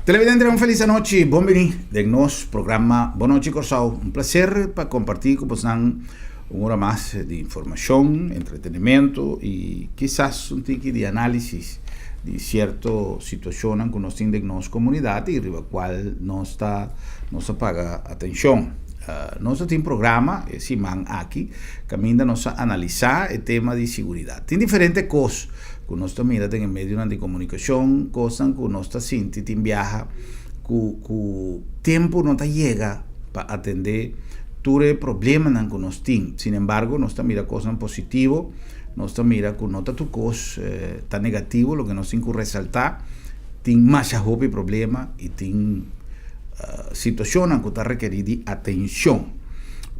Televidente, una feliz noche, bienvenido de nuestro programa Boa Noite Corsao. Un placer para compartir con ustedes una hora más de información, entretenimiento y quizás un tique de análisis de cierta situación que nos tiene en nuestra comunidad y a la cual nos paga atención. Nosotros tenemos un programa, Simán aquí, que nos analizar el tema de seguridad. Tiene diferentes cosas que nos mira en medio de comunicación, cosas que nos siente, viaja, que tiempo no llega para atender todo el problema que nos tiene. Sin embargo, nos mira cosas positivas, nos mira que no tu cosas tan negativo, lo que nos tiene que resaltar, tiene más y problema y tiene situación que está requerida atención.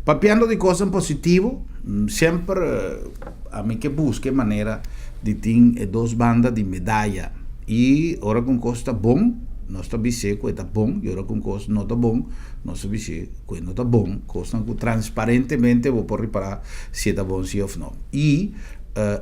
Papeando de cosas positivas, siempre a mí que busque manera de tener dos bandas de medalla. Y ahora con cosas está bom, no está bice que está bom, y ahora con cosas no está bom, no está bice que no está bom, cosas que transparentemente voy a reparar si está bom, sí o no. Y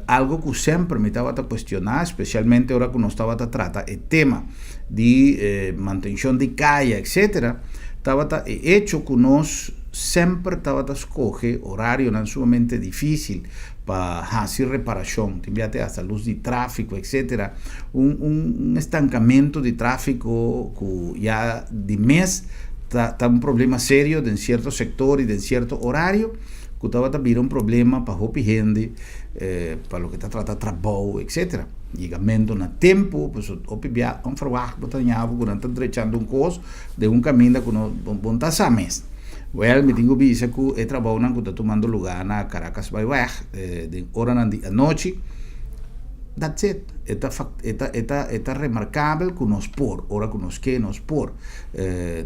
algo que siempre me estaba a cuestionar, especialmente ahora que no estaba a tratar el tema de mantención de calle, etc., estaba hecho que nos siempre estaba a escoger horario no sumamente difícil para hacer reparación, hasta luz de tráfico, etc. Un estancamiento de tráfico que ya de mes está un problema serio en cierto sector y en cierto horario, que estaba también un problema para la gente, para lo que está tratando de trabajo, etc. Llegamento no tempo, pues opibia un trabajo botanhavo durante entrechando un cos de un camino que no bonta sa mes. Well, me tengo visa que el trabajo que está tomando lugar en Caracas Byway de hora a noche. That's it. Está remarcable que nos por, ahora que nos por,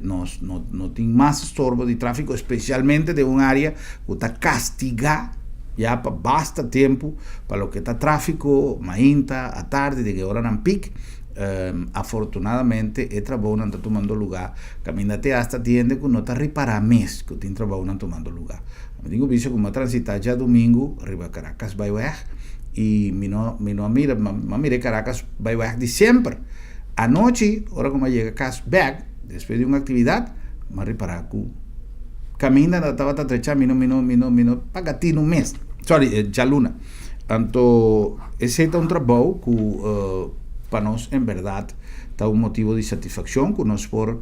no tiene más estorbo de tráfico, especialmente de un área que está castigada ya para basta tiempo para lo que está tráfico, mainta, a tarde, de que hora en pic. Afortunadamente el trabajo no está tomando lugar. Camínate hasta tiende que no está reparando mes que el trabajo no está tomando lugar. Me digo visto como transitar ya domingo arriba Caracas Byway y mire Caracas Byway de siempre. Anoche, ahora como llega back después de una actividad, me reparar que camina estaba a trechar mino pagatino un mes. Sorry, ya luna. Tanto ese es un trabajo que para nosotros en verdad está un motivo de satisfacción que nos por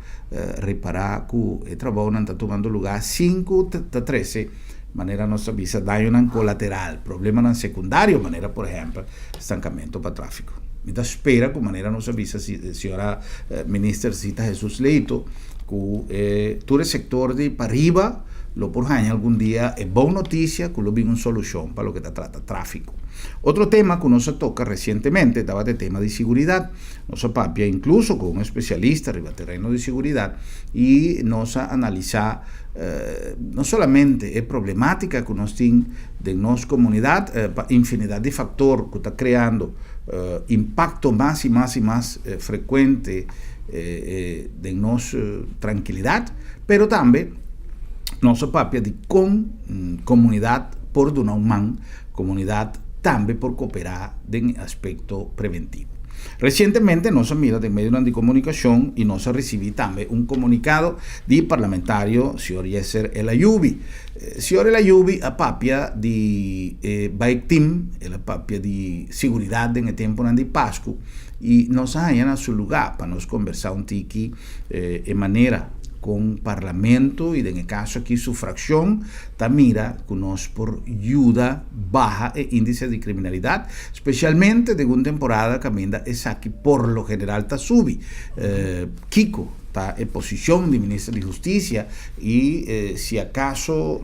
reparar que el trabajo no está tomando lugar 5 a 13 manera nos avisa daño colateral, problema en secundario, manera por ejemplo estancamiento para tráfico. Mientras espera que manera nos avisa señora ministra Cita Jesús Leito que todo el sector de para arriba lo por año algún día es buena noticia que lo vi una solución para lo que trata tráfico. Otro tema que nos toca recientemente estaba el tema de seguridad. Nos papia incluso con un especialista arriba terreno de seguridad y nos analiza no solamente la problemática que nos tiene de nuestra comunidad, infinidad de factores que está creando impacto más y más frecuente de nuestra tranquilidad, pero también nos papia de comunidad por donar un comunidad también por cooperar en aspecto preventivo. Recientemente nos mira de medio de comunicación y nos recibí también un comunicado del parlamentario señor Yesser El Ayubi. Señor El Ayubi a papia de bike team, la papia de seguridad en el tiempo de Pascua y nos hallan a su lugar para nos conversar un tiki de manera con parlamento y en el caso aquí su fracción tamira que nos por ayuda baja e índice de criminalidad, especialmente de una temporada que amenda es aquí por lo general está subi. Kiko está en posición de ministro de Justicia y si acaso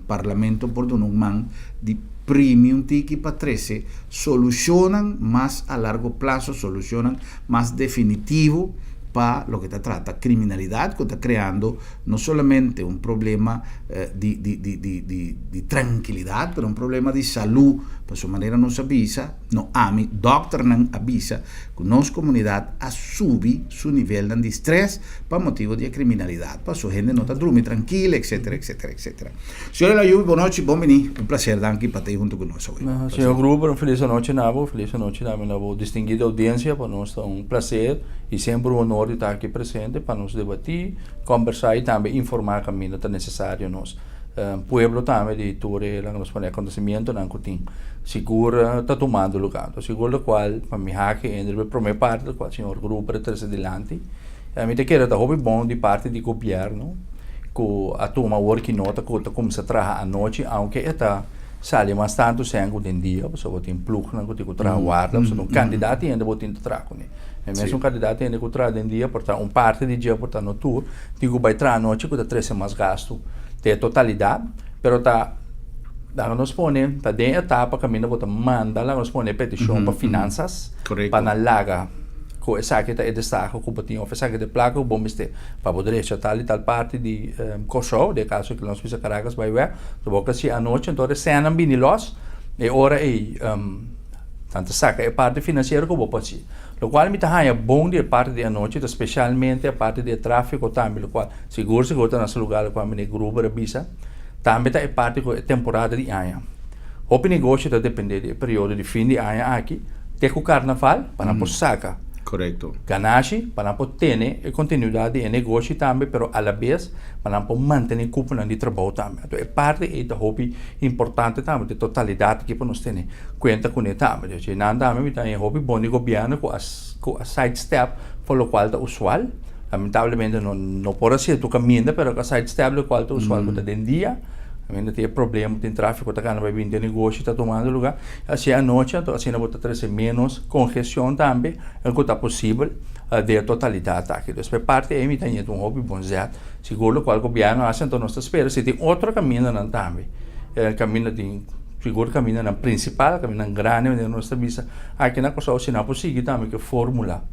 parlamento por don un man de premium tiki para 13 solucionan más a largo plazo, solucionan más definitivo para lo que te trata criminalidad que está creando no solamente un problema de tranquilidad, pero un problema de salud. Por su manera nos avisa, no ami, doctor nos avisa que nuestra comunidad ha subido su nivel de estrés por motivo de criminalidad, para su gente no está dormir tranquila, etcétera. Señor El Ayubi, buenas noches, bienvenido, un placer estar aquí para ti junto con nosotros. Señor Gruber, feliz noche, Nabo, feliz noche, Nabo, distinguida audiencia, para nosotros un placer y siempre un honor senhor que está aqui presente para nos debater, conversar e também informar caminho que é necessário nos pueblo também de Ture, lá nos põe acontecimento não tem seguro está tomando lugar, então seguro do qual para mim aqui entre a primeira parte do qual o senhor grupo retrasa adiante, a mim te quero tá hobby bom de parte do governo, que a toma working nota que começa a trabalhar à noite, aunque está sale mais tanto sem o dia, você vai ter plug não que trabalhar, você um candidato ainda vai ter trabalho, né? Mesmo um candidato ainda que trabalha dia, portanto parte do dia portanto no tour, digo vai trabalhar à noite que dá 13 mais gasto de totalidade, pero tá lá nos põe, tá de etapa caminho bota manda lá nos põe petição para finanças, para na laga com essa que é destaque com botinho, essa que de placa o bom este para poder tal e tal parte de coxo, de caso que nós pisa Caracas vai ver, do boca se à noite então cena binilos e hora e tanto saca é parte financeira que vou passar. O qual me tá é bom de parte de noite, especialmente a parte de tráfego também, o qual seguro se gota nesse lugar o qual me grupo revisa, também é parte da temporada de ano. O negócio está dependendo do período de fim de ano aqui, tem o carnaval para não saca. Correto. Ganagem para não ter a continuidade de negócio também, pero a la vez para não manter a cúpula de trabalho também. Então é parte da hobby importante também, de totalidade que nós temos conta com ele também. Então não também tem hobby bom de governo com a sidestep, por lo qual é usual. Lamentablemente não pode ser tu caminho, pero a sidestep o qual é usual que tem dia. Ainda tem problema, tem tráfego, está vai vir de negócio, está tomando lugar. Assim à noite, então assim não pode trazer menos congestão também, é que está possível de totalidade aqui. Então, parte aí tem um hobby bom certo. Seguro qual governo acha então nós espera se tem outro caminho não também. Caminho de seguro caminho na principal, caminho grande, onde nós visa aqui na coisa se não possível também que fórmula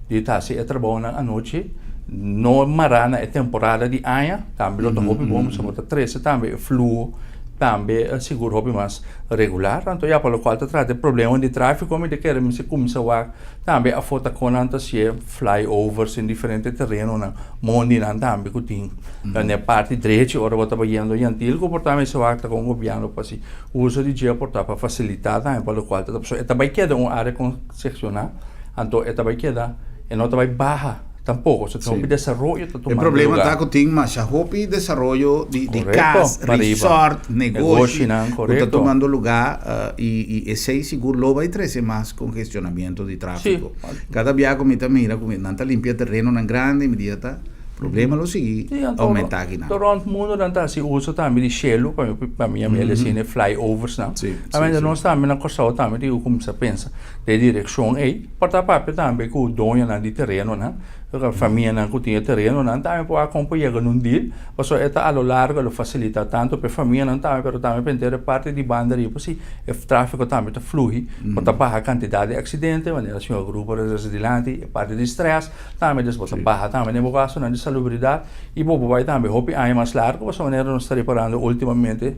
de tá se é trabalho à noite. No marana é temporada de anha, também o hobby bom, se bota 13 também fluo, também seguro hobby mais regular, então já pelo qual trata problema de tráfego, como de querer se começa a também a foto com antes se flyovers em diferentes terrenos na mundo não também que tem na parte direita ora bota banhando e antigo comportamento se vai com o governo para se uso de dia portar para facilitar também pelo qual a pessoa também queda uma área concessional, então também queda e não também barra tampoco, se tem desarrollo está tomando o problema lugar. está que tem mais hobby desarrollo de casa, resort, negócio, está tomando lugar e esse seguro lo vai trazer mais congestionamento de tráfego. Cada viagem me mira, não está limpia terreno não grande, imediata. O problema é o seguinte, aumentar aqui. Durante o mundo não está se usa também de shell, para mim é assim, flyovers não. Mas nós também na costa também de como se pensa, de direção aí, para papel também com o dono de terreno não. A família não tinha terreno não também pode acompanhar num deal, mas é a lo largo facilita tanto para a família não também, mas também para ter parte de banda aí, assim, o tráfego também está flui, para baixa quantidade de acidentes, maneira assim o grupo resiliente, parte de stress, também desbota baixa também no caso não de salubridade e bobo vai também hopi aí mais largo, mas maneira não está reparando ultimamente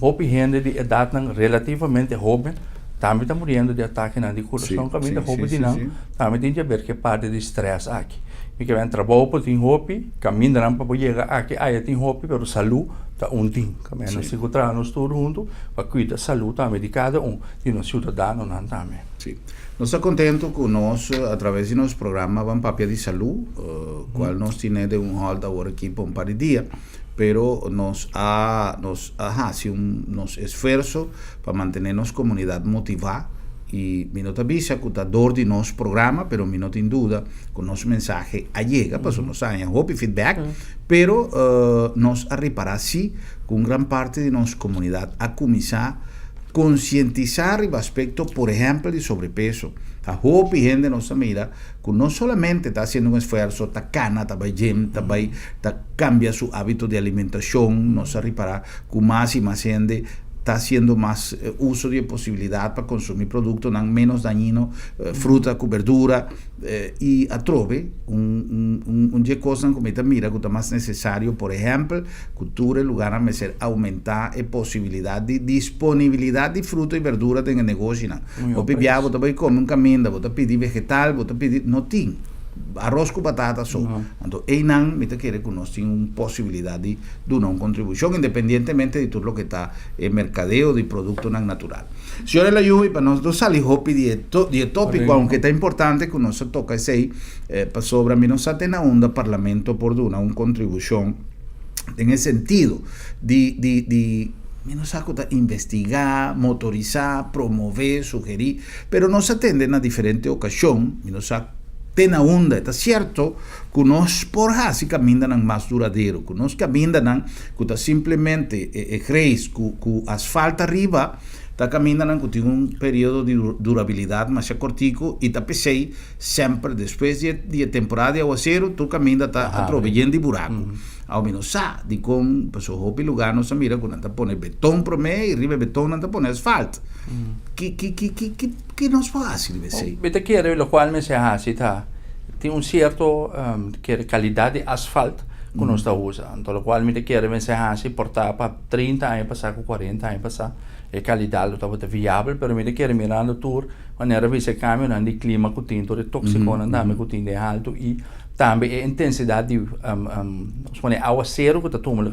hopi gente de idade relativamente jovem também está morrendo de ataque de coração, também está hobby de não, também tem que ver que parte de stress aqui. Porque vem trabalho para ter hobby, caminho não para chegar aqui, aí tem hobby, mas saúde está tem. Também nós se encontramos todos juntos para cuidar da saúde também de cada de nós cidadãos também. Sim. Nós estamos contentos com nós, através de nosso programa, vamos papel de saúde, qual nós temos de hall agora aqui por par de dias. Pero nos hace nos esfuerzo para mantenernos comunidad motivada y me nota avisa que está dor de nuestro programa, pero me nota en duda con nuestro mensaje llega, pues nos hay hope y feedback, pero nos arribará sí con gran parte de nuestra comunidad a comenzar a concientizar el aspecto, por ejemplo, de sobrepeso. A hope gente nos mira que no solamente está haciendo un esfuerzo, está cana, está gym, está cambia su hábito de alimentación, nos arribará que más y más gente está haciendo más uso de posibilidad para consumir productos menos dañinos, fruta, verdura, y atrove un cosa como esta mira que está más necesario, por ejemplo, cultura en lugar de ser aumentar la posibilidad de disponibilidad de fruta y verdura en el negocio. O pibiá, você vai comer camino, você pedir vegetal, você pedir, não tem. arroz com batata só. Então, não me te quer que nós temos uma possibilidade de uma contribuição, independentemente de tudo o que está em mercadeo de produto natural. Senhora La Yubi, para nós sair rápido de tópico, aunque está importante que nós toca esse aí, para sobre mim nós tem onda parlamento por uma contribuição em sentido de menos investigar, motorizar, promover, sugerir, pero no se atende na diferente ocasión, menos tem na onda, está certo que nós por assim caminham mais duradouro, que nós caminham que simplesmente crees que asfalto arriba está caminhando que tem período de durabilidade mais curtico e está pensei sempre depois de temporada de aguaceiro tu caminha está provendo de buraco ao menos de com pessoa hopi lugar não se mira quando está põe betão para mim e riba betão não está põe asfalto que nós faz de pensei beta quer o qual me se assim tá tem certo qualidade de asfalto que nós está usando então o qual me quer me se assim portar para 30 anos passar com 40 anos passar e qualidade está viável, pero me quer mirando tour maneira que se cambia no clima que tem todo tóxico não dá me que tem de alto e também a intensidade de aguaceiro que está tomando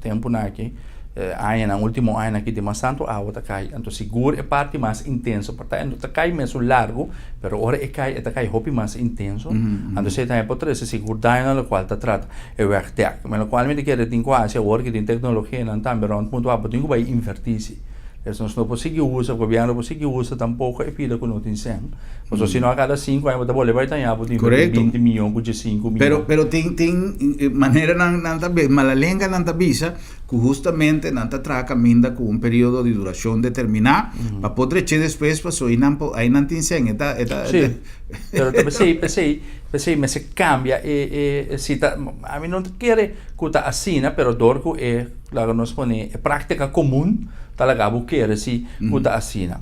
tempo na aqui no último ano aqui de mais tanto água está cai então seguro é parte mais intensa portanto está cai mais largo pero ora está cai hopi mais intenso então se tem por esse seguro daí no qual está trata é o arquiteto mas no qual me quer tem quase agora que tem tecnologia não também onde ponto a tem que vai invertir eles não conseguem usar, o governo não consegue usar tampouco e pila que não tem sem. Mas se não a cada 5 anos você vai ganhar por 20 milhões, por 5 milhões. Pero tem maneira não também, malalenga não tabisa que justamente não está caminhando com período de duração determinado para poder che depois passou aí não tem sem Sim. Pero pensei mas se cambia e se a mim não quer que está assim, pero dorco é lá nós põe é prática comum talaga buqueira se kuta asina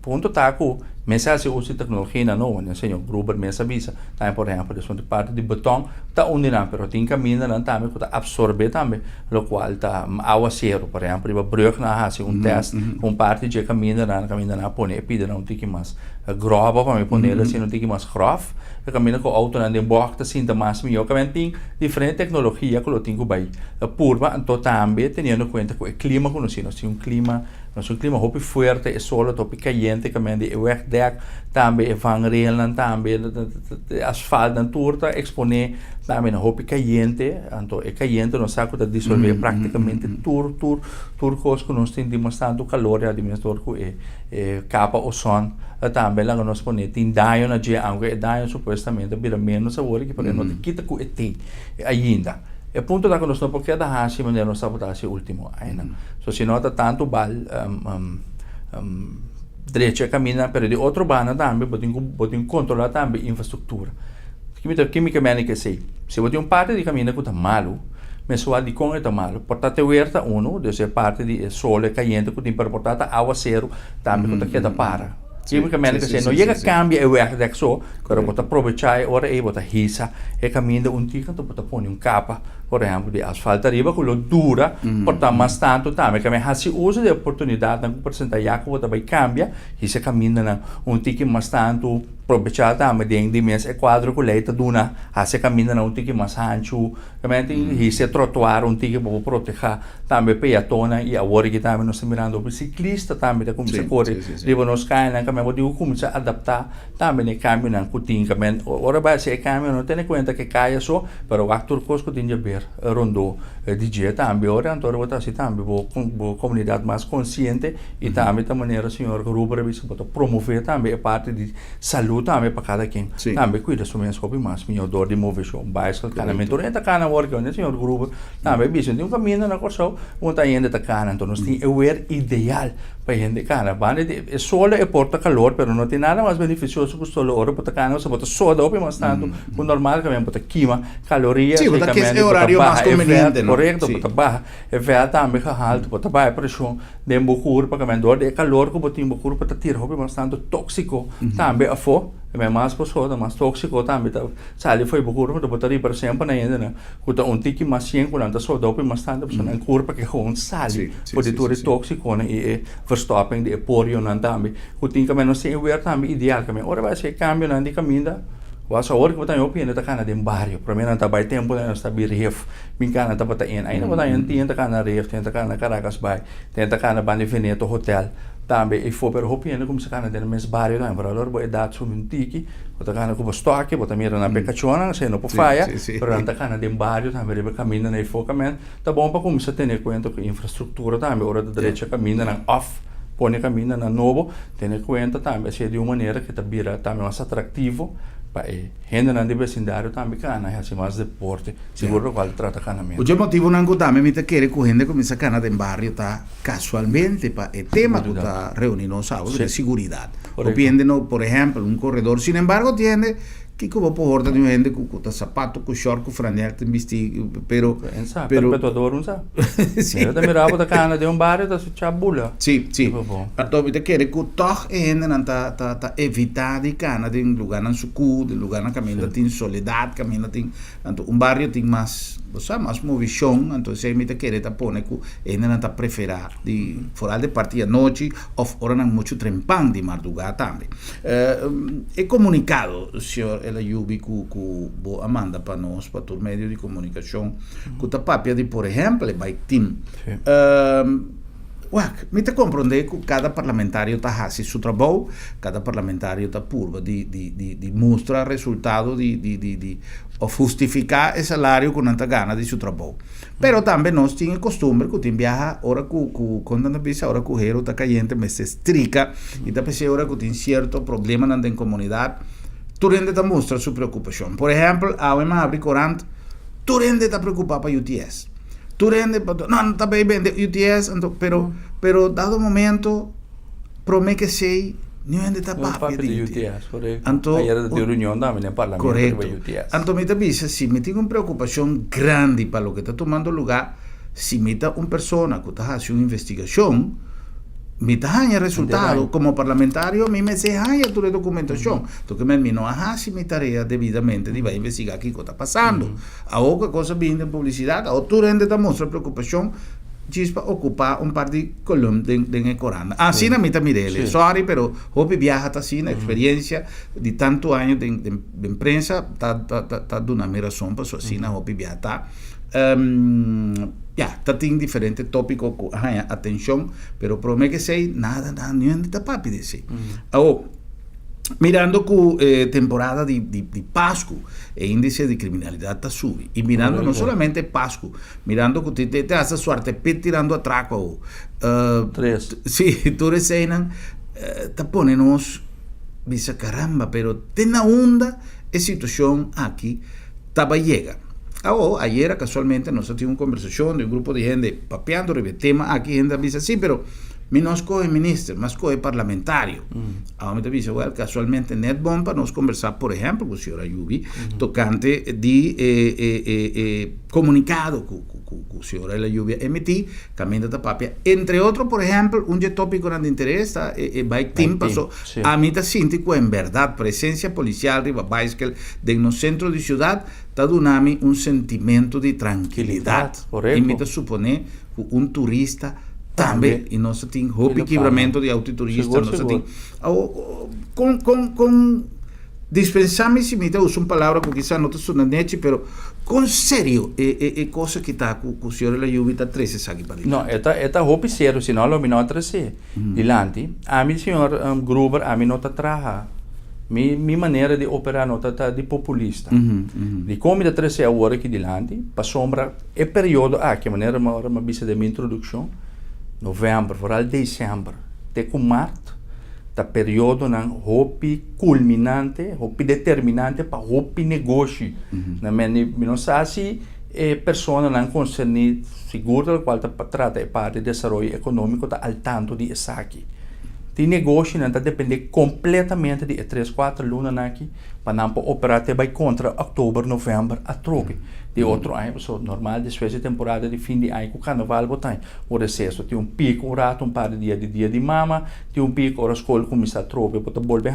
ponto tá com mensagem usa tecnologia não né senhor Gruber mesa visa tá por exemplo de parte de betão tá unina pero tem caminho não também que absorver também lo qual tá aguaceiro por exemplo para brug na assim teste parte de caminho na pone pide não tem que mais grava para me poner assim não tem que mais grof o caminho com auto na de boca assim da mais melhor que tem diferente tecnologia que lo tem que vai purva então também tendo em conta que o clima conhecido assim clima hopi forte e solo topi caliente também e wegdek também vangrail também asfalto na turta exponer também hopi caliente então é caliente não sabe que dissolver praticamente tur cos que nós tem bastante calor a dimensor que é capa ozon também lá nós põe tem daio na dia aunque daio supostamente vira menos sabor que porque não quita que tem ainda e punto da conosco perché da hasi maneira non sabotasse ultimo aina so si nota tanto bal direita cammina per di outro bana também botin controlar também infraestrutura quimicamente che sei se botin parte di cammina que tá malo mas só di con tá malo portate aberta uno desse parte di sole caliente que tem para portar água zero também que tá para quimicamente che se não chega cambia e werk só pero bota aproveitar ora e bota hisa e caminha tico tu bota põe capa por exemplo de asfalto arriba que lo dura porta mais tanto também que me se usa de oportunidade na porcentagem que bota vai cambia e se caminha na tico mais tanto aproveitar também de mês é quadro que leita duna se caminha na tico mais ancho também e se trotuar tico para proteger também peatona e agora que também nós mirando o ciclista também da como se corre riba nos cai na caminho de como se adaptar também o caminho na cutin caminho ora vai se caminho não tem conta que caia só pero o actor cos que tinha ver rondo DJ também ora então ora assim também bo comunidade mais consciente e também da maneira senhor Gruber vai se promover também a parte de saúde também para cada quem também cuida sobre as coisas mais melhor dor de mover bicycle canamento ora cana work né senhor Gruber também bicho tem caminho na corso onde ainda tá cana então nós tem aware ideal para gente cana bane de solo e porta calor pero não tem nada mais beneficioso que o solo ora para cana você bota soda ou mais tanto o normal também bota queima caloria sim porque é horário mais conveniente correto bota barra e vea também que alto bota baixa pressão de bucur para que dor de calor que botin bucur para tirar ou mais tanto tóxico também a fo é mais pessoa mais tóxico também sali foi bucur para botar por exemplo na ainda né que tiki mais 100 quando soda ou mais tanto pessoa curva que com sali pode ter tóxico né e verstopping de porio não também que tem que menos ser aware também ideal que ora vai ser cambio não de caminho Was hoor ko tayo opinion ta kana din barrio. Primero ta bay tempo na sta bi ref. Min kana ta pata in. Ay na tayo tin ta kana ref, tin ta kana Caracas bay. Tin ta kana Bani Veneto hotel. Tambe e fo per opinion como se kana den mes barrio ta para lor bo edat su mintiki. O ta kana ko stoque, bota mira na pecachona, se no po faia. Pero ta kana din barrio tambe ribe cammina na enfocamen. Ta bom pa como se tener cuenta que infraestrutura tambe ora da derecha cammina na off. Pone cammina na novo, tener cuenta tambe se de uma maneira que ta vira tambe mais atrativo. Pa gente na vecindário também cana, assim mais deporte, seguro qual trata canamento. O motivo não também me tá querer com gente como essa cana de barrio tá casualmente pa é tema que tá reunindo sábado de seguridade. O piende no, por exemplo, um corredor, sin embargo, tiene que como por ordem de gente com sapato, com short, com franela, tem vestido, pero perpetuador não sabe. Sim. Eu também rabo da cana de barrio da sua bula. Sim. Então me tá querer com toch gente não tá evitar de cana de lugar na sucu, de lugar na caminho tem soledade, caminho tem, então barrio tem mais, você mais movição, então se me tá querer tá pone com gente não tá preferar de fora de partir à noite ou hora não muito trempão de madrugada também. É comunicado, senhor ela yubi ku bo Amanda para nós, para todo meio de comunicação, que tá papia de, por exemplo, bike team. Me te compreender que cada parlamentário está fazendo seu trabalho, cada parlamentário está purva de mostrar resultado ou justificar o salário com tanta gana de seu trabalho. Pero também nós temos costume que tem viaja hora quando anda pisa hora que o hero está caliente, mas se estrica e está pensando hora que tem certo problema na comunidade. Tu rende ta mostra sua preocupação. Por exemplo, a UEMA abre corante, tu rende ta preocupado para UTS. Tu rende, não, está bem de UTS, então, pero dado momento, promete que sei, não rende ta papi de UTS. Correto. Então, aí era de reunião também no parlamento correto. de UTS. Então, me dice, se me tenho uma preocupação grande para o que está tomando lugar, se me está uma pessoa que está fazendo uma investigação, me da resultado como parlamentario, me dice, tu documentación. Entonces me no hace mi tarea debidamente, de investigar qué está pasando. Ahora qué cosa viene de publicidad, ahora tú rende ta mostra preocupación, chispa ocupar un par de columnas de Corán. Así na mita mirele, sorry, pero hopi viaja así, na experiencia de tanto años de imprensa, ta dando una razón para así na hopi viaja. Está tem diferentes tópicos com atenção, pero promete que sei nada, nem está papi de sei. Mirando com temporada de Páscoa, o índice de criminalidade está subindo. E mirando não somente Páscoa, mirando que te hace suerte, tirando atraco. Tu receinan, está ponendo-nos, dice caramba, pero tem na onda a situação aqui, estava chega. Ayer casualmente nosotros tuvimos una conversación de un grupo de gente papeando el tema aquí, gente dice, sí, pero mi no escoge ministro, más escoge parlamentario. Ahora me dice, well, casualmente net bomba nos conversar, por ejemplo, con la señora Yubi, tocante de comunicado con la señora Yubi emití, camino de papia. Entre otros, por ejemplo, un tópico de interés, Bike Team pasó, a mí te siento en verdad, presencia policial, riba bicycle, de no centro de ciudad, está dando un sentimiento de tranquilidad. Y me te supone que un turista também, e nós temos equipamento de autoturista, nós temos com dispensar-me se me uso uma palavra que quizás não está na net, pero com sério é coisa que está com o senhor la Yubi está 13 aqui para não, é roupa sério, senão não me não 13 dilante. A mim senhor Gruber, a mim não está traja. Minha maneira de operar não está de populista. De como de 13 a hora aqui dilante, para sombra é período que a maneira uma vista de minha introdução. Novembro, vooral decembro, até com março, tá período não hopi culminante, hopi determinante para hopi negócio. Na minha não sabe pessoa não concerne seguro qual tá trata é parte de desenvolvimento econômico tá al tanto de isso aqui. De negócio não tá depende completamente de 3-4 lunas aqui para não operar até vai contra outubro, novembro a trope. De outro ano, normal, depois de temporada de fim de ano, com o carnaval, botar o recesso. Tem pico, um rato, par de dia de mama, tem pico, a escola começa a trope, botar bol bem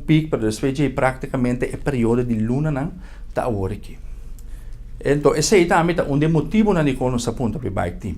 pico, para depois de praticamente é período de luna, não, tá hora aqui. Então, esse aí também tá motivo na Nicola nos aponta para o bike team.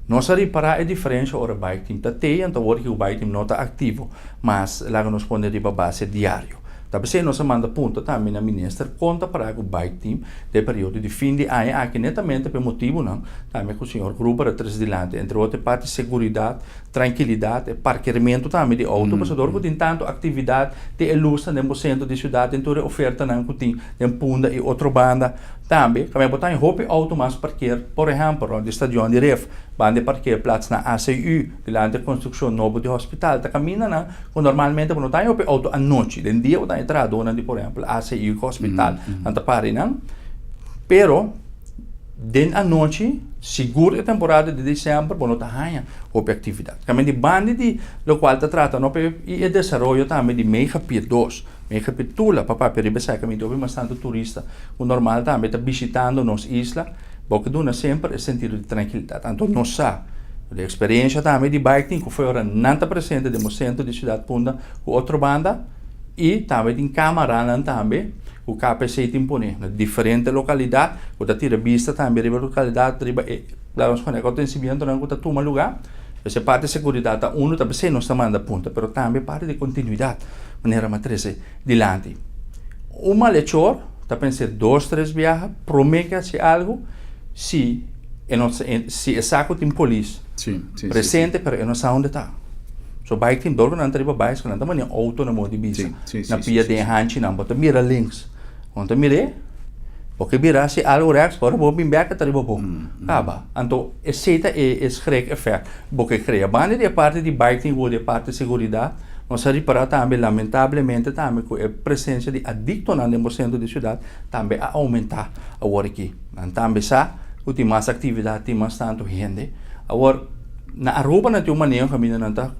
Nós reparar a diferença ora bike team tá então hora que o bike team não tá ativo, mas lá nos põe de base diário. Tapi se nós manda ponto também na ministra conta para o bike team de período de fim de ano aqui netamente por motivo não também com o senhor grupo para trás delante entre outras partes segurança tranquilidade parqueamento também de auto passador que tem tanto atividade de ilustra no centro de cidade então oferta não que tem punda e outra banda também também botar em roupa auto mas parquear por exemplo no estadião de Ref banda parquear plaats na ACU delante da construção novo de hospital tá caminha não quando normalmente quando tá em roupa auto à noite de dia ou entrada onde por exemplo ACU hospital anta pare não pero den a noite seguro a temporada de dezembro quando tá hanha roupa atividade também de banda de lo qual tá trata no e desenvolvimento também de megapir 2 megapir tula papá per pensar que me dove bastante turista o normal também tá visitando nos isla porque dona sempre esse sentido de tranquilidade tanto nós sa a experiência também de biking que foi ora 90% de centro de cidade Punda com outra banda e também em Camarana também o KPC impone na diferente localidade o da tira vista também riba localidade riba lá nós quando acontecimento não está toma lugar essa parte de segurança uno também se não está manda ponta pero também parte de continuidade maneira matriz dilante uma leitor está pensando 2-3 viajes promete se algo se é saco tem polícia presente pero não sabe onde está so bike team dorgo não triba bike quando também auto na modi bisa na pia de hanchi não bota mira links quando mire porque mira se algo rex para vou bem back triba bom acaba então esse é schrik effect porque cria banda de parte de bike team ou de parte de segurança nós reparar também lamentavelmente também com a presença de adicto no centro de cidade também a aumentar a hora aqui também sa o tem mais atividade tem mais tanto gente agora na Aruba na tem uma maneira caminho não tá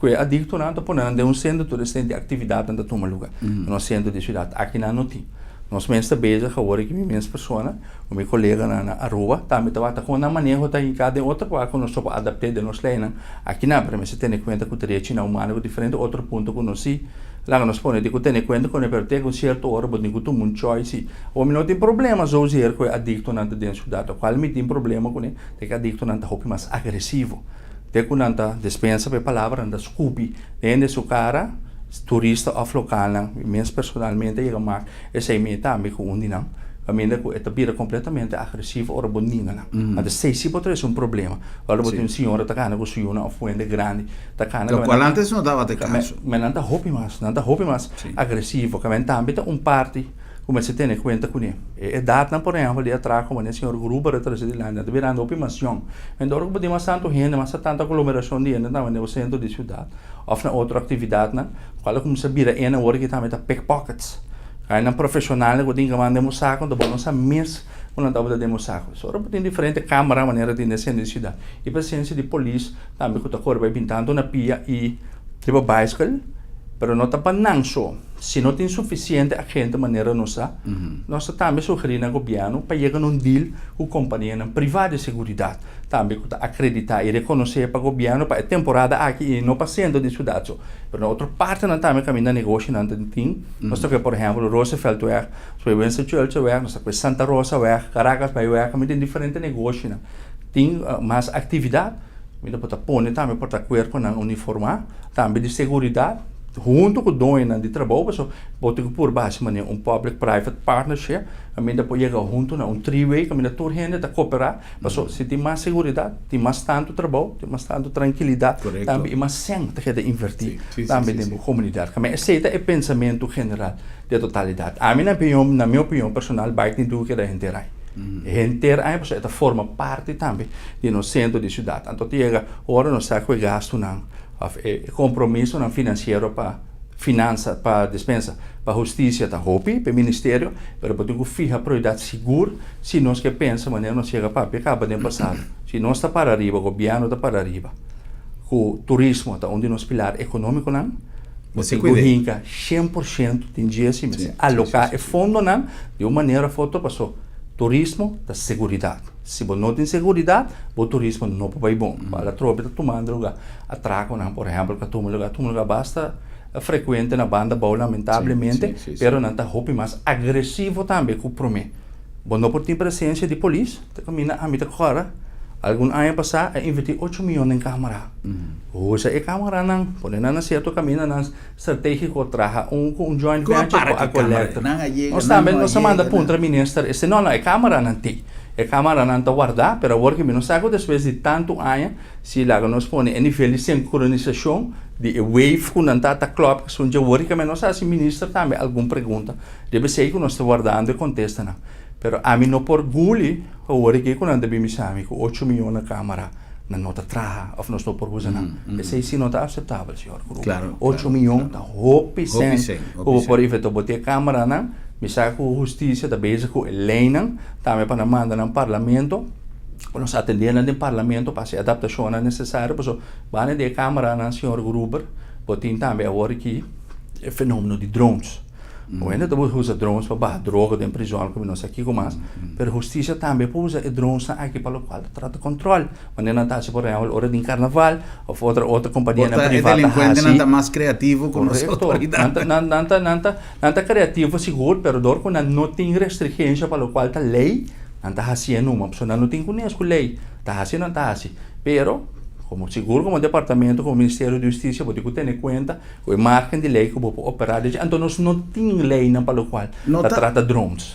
que é adicto não tá ponendo de centro turista de atividade não toma lugar no centro de cidade aqui não tem nós mesmos está bem agora que minhas pessoas o meu colega na Aruba também tá com uma maneira tá em cada outra coisa que nós só adaptar de nós lá aqui não para se ter em conta que o direito não humano é diferente outro ponto que nós sim lá nós põe de que ter em conta que per te com certo hora pode ninguém tomar choice o meu não tem problema só dizer que é adicto não tá dentro da cidade qual me tem problema com ele é que adicto não tá roupa mais agressivo de que não tá dispensa para palavra não tá scoopy dentro sua cara turista of local não mesmo personalmente eu marco esse me também com um não a minha que é vira completamente agressivo ou boninha não mas se pode ter um problema agora pode um senhor tá cana com senhor ou fuende grande tá cana lo qual antes não dava de caso mas não tá roupa mais agressivo que também tá parte como se tem em conta com ele é data não por exemplo ali atrás como o senhor grupo para trazer de lá tá virando opimação então agora podemos tanto gente mas tanta aglomeração de gente no centro de cidade ou na outra atividade não qual como se vira na hora que também tá pickpockets aí na profissional que tem que mandar um saco do bom mês quando tá botando um saco só tem diferente câmera maneira de descer de cidade e presença de polícia também que tá cor vai pintando na pia e tipo bicycle pero não está para só se não tem suficiente agente maneira nossa nós também sugerimos ao governo para chegar num deal com a companhia privada de segurança também que acreditar e reconhecer para o governo para a temporada aqui não para centro de cidade mas na outra parte não também caminha negócio não tem nós temos por exemplo Roosevelt Weg Winston Churchill Weg nós temos Santa Rosa Weg Caracas Bay Weg caminha tem diferente negócio tem mais atividade ainda pode pôr também pode corpo na uniformar também de segurança junto com o dono de trabalho, so pode por base maneira public-private partnership, a mim depois chega junto na three-way, que a mim toda gente está cooperar, mas se tem mais segurança, tem mais tanto trabalho, tem mais tanto tranquilidade, também mais sangue que invertir, também dentro da comunidade. Mas esse é o pensamento geral da totalidade. A minha opinião personal, bike não do que da gente aí. Gente aí, porque ela forma parte também do nosso centro de cidade. Então chega hora nós está com gasto não compromisso não financeiro para finança para dispensa para justiça da roupa para ministério para poder fijar prioridade segura se nós que pensa maneira nós chega para acaba de passado se nós está para arriba o governo está para arriba o turismo está onde nos pilar econômico não você cuida 100% tem dia assim alocar e fundo não de uma maneira foto passou turismo da segurança. Se você não tem segurança, o turismo não vai bom. Para a tropa está tomando lugar. Atraco, por exemplo, que toma lugar basta frequente na banda boa, lamentavelmente, pero não está roupa mais agressivo também com o promê. Bom, não por ter presença de polícia, caminha a mim agora Algún año pasado, invertí 8 millones en cámara. Usa e cámara nan, ponen na certo caminho nan estratégico traja un joint venture a collector. Nós também nós manda punta minister, esse não é cámara nan ti. É cámara nan ta guardar, pero agora que não sabe depois de tanto ano, se lá nós põe em nível de sincronização de wave com nan ta clock, so já agora que nós assim minister também alguma pergunta, deve ser que nós está guardando e contesta na. Pero a mim não por guli, agora que quando anda bem me chama com 8 milhões na câmara na nota traja, ou nós não por usar não. Esse sim não está aceitável, senhor. Claro. 8 milhões tá hopi sem. Como por efeito botar câmara não, me saca com justiça da base com eleina, também para mandar no parlamento. Nós atendendo no parlamento para se adaptação necessária, por isso, vai de câmara não, senhor Gruber, botem também agora que é fenômeno de drones. O ainda estamos usando drones para droga de prisão, como nós aqui com mais. Mas a justiça também pode usar drones aqui para o qual trata controle. Mas não está se por exemplo hora de carnaval ou outra companhia privada. O delinquente não está mais criativo com as autoridades. Não está criativo seguro, mas dor quando não tem restrições para o qual está lei, não está fazendo uma pessoa não tem conhecimento com lei, está fazendo não está fazendo. Pero como seguro, como departamento, como Ministério da Justiça, pode ter em conta o margem de lei que pode operar. Então, nós não temos lei para o qual trata drones.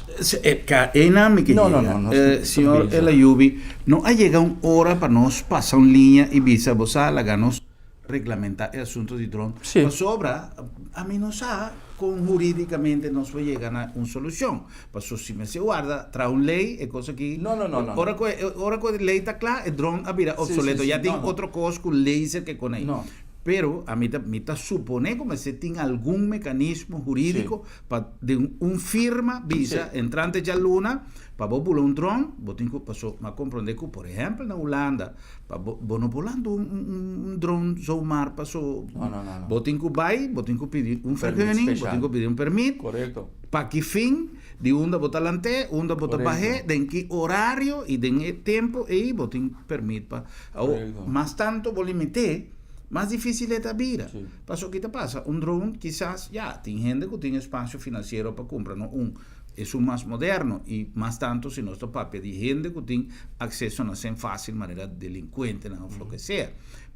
Não. Senhor Elayubi, não há chegado uma hora para nós passar uma linha e visa você nos reglamentar o assunto de drone. Mas sobra, a mim não sabe como juridicamente nós vamos chegar a uma solução. Mas se me se guarda, traz uma lei, é coisa que... Não. Ora que a lei está clara, o drone virá obsoleto. Já tem outra coisa com laser que conecta. Não. Pero a mí está supone como se tem algum mecanismo jurídico para de firma visa entrante de luna para pular um drone, passou a compreender que, por exemplo, na Holanda, para não pulando drone zoomar, passou, botem que vai, botem que pedir vergunning, botem que pedir permit, correto, para que fim de onde botar lante, onde botar barré, de que horário e de tempo e botem permit para, mas tanto vou limitar. Mais difícil é a vida. Mas o que te passa? Um drone, quizás, tem gente que tem espaço financeiro para comprar. É mais moderno e, mais tanto, se nós estamos de gente que tem acesso a sem fácil maneira delinquente, não o que seja.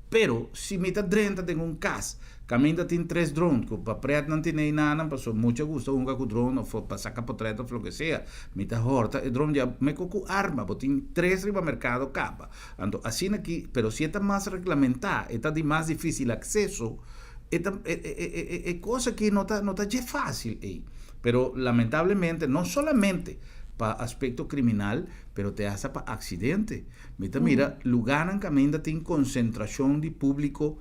Pero, se me está dentro de casa, que ainda tem 3 drones, que para preto não tem nada, passou muito gosto, com o drone, ou para sacar portreto, ou o que seja, me está horta, o drone já me com arma, porque tem 3 riba mercado capa. Então, assim aqui, pero se está mais regulamentado, está de mais difícil acesso, é coisa que não está de fácil aí. Pero, lamentavelmente, não solamente para aspecto criminal, pero te hace para accidente. Mira, lugar en que ainda tem concentração de público,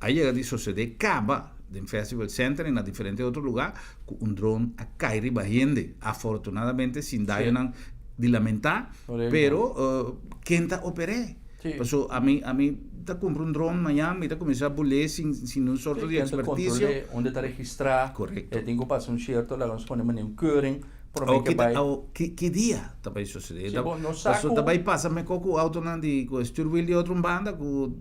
aí llega de suceder, acaba em Festival Center, em diferentes outros lugares, com drone a cair e bajando. Afortunadamente, sin daño de lamentar, pero quem está operando? Então, a mim está comprando drone amanhã, me está começando a bulir sem um sorte de expertise. Onde está registrado, correto. Tem que passar certo, lá nós podemos fazer keuring. Que dia também sucede? Você também passa me com o auto de esturbil de outra banda que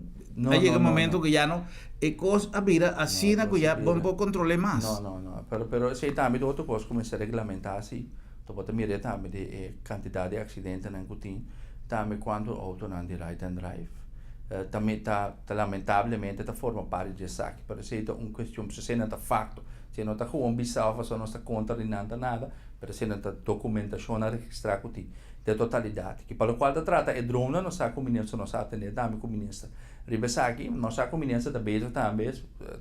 aí chega um momento que já não é coisa a vida assim que já vamos controlar mais. Não. Pero se também outra coisa começar a regulamentar assim, tu pode mirar também de quantidade de acidentes na cutin, também quando o auto não de right and drive. Também tá lamentavelmente tá forma parte de saque, para ser uma questão, se não tá facto, se não tá com um bizarro, se não está contra de nada, para ser não tá documentação a registrar com ti de totalidade, que para o qual trata é drone, não sabe como ministro, não sabe atender também como ministro. Ribesa aqui, não sabe como ministro da base também,